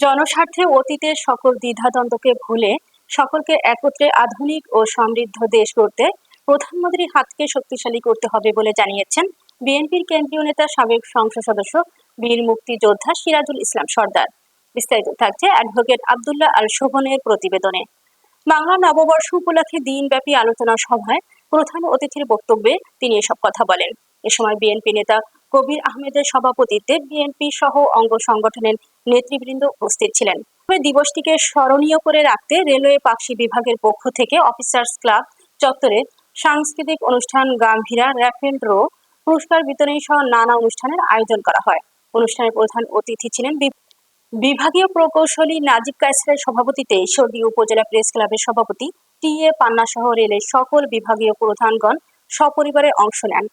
জনস্বার্থে অতীতের সকল দ্বিধাদ্বন্দ্বকে ভুলে সকলকে একত্রে আধুনিক ও সমৃদ্ধ দেশ গড়তে প্রধানমন্ত্রীর হাতকে শক্তিশালী করতে হবে বলে জানিয়েছেন বিএনপির কেন্দ্রীয় নেতা সাবেক সংসদ সদস্য বীর মুক্তিযোদ্ধা সিরাজুল ইসলাম সর্দার। বিস্তারিত থাকছে অ্যাডভোকেট আব্দুল্লাহ আল শোভনের প্রতিবেদনে। বাংলা নববর্ষ উপলক্ষে দিনব্যাপী আলোচনা সভায় প্রধান অতিথির বক্তব্যে তিনি এসব কথা বলেন। এ সময় বিএনপি নেতা কবির আহমেদের সভাপতিত্বে বিএনপি সহ অঙ্গ সংগঠনের নেতৃবৃন্দ উপস্থিত ছিলেন। দিবসটিকে স্মরণীয় করে রাখতে রেলওয়ে পাকশি বিভাগের পক্ষ থেকে অফিসার্স ক্লাব চত্বরে সাংস্কৃতিক অনুষ্ঠান, গাম্ভীরা, র্যাফেল ড্র, পুরস্কার বিতরণী সহ নানা অনুষ্ঠানের আয়োজন করা হয়। অনুষ্ঠানের প্রধান অতিথি ছিলেন বিভাগীয় প্রকৌশলী নাজিব কায়সারের সভাপতিত্বে ঈশ্বরদী উপজেলা প্রেস ক্লাবের সভাপতি টি.এ. পান্না সহ রেলের সকল বিভাগীয় প্রধানগণ সপরিবারে অংশ নেন।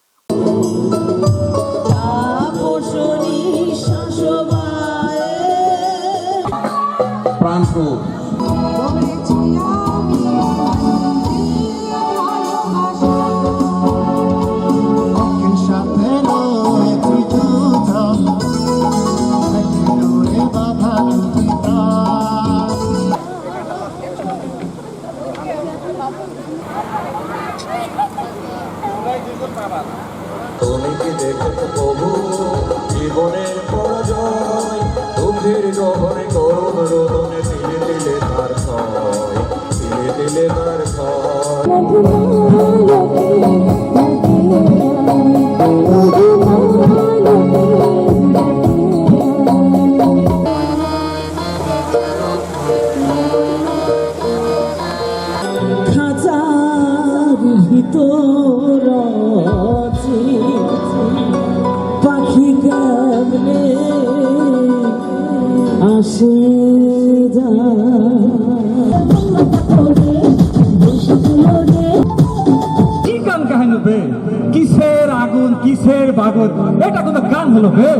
তুমি দেখো প্রভু জীবনের পরাজয়, দুঃখের গহনে করুণ রোদনে তিলে তিলে তার ক্ষয়, তিলে তিলে তার ক্ষয়। খাঁচার ভিতর পাখি কেমনে আসে কি গান কাহিনী বে, কিসের আগুন কিসের বাগন, এটা কোনো গান হলো বে?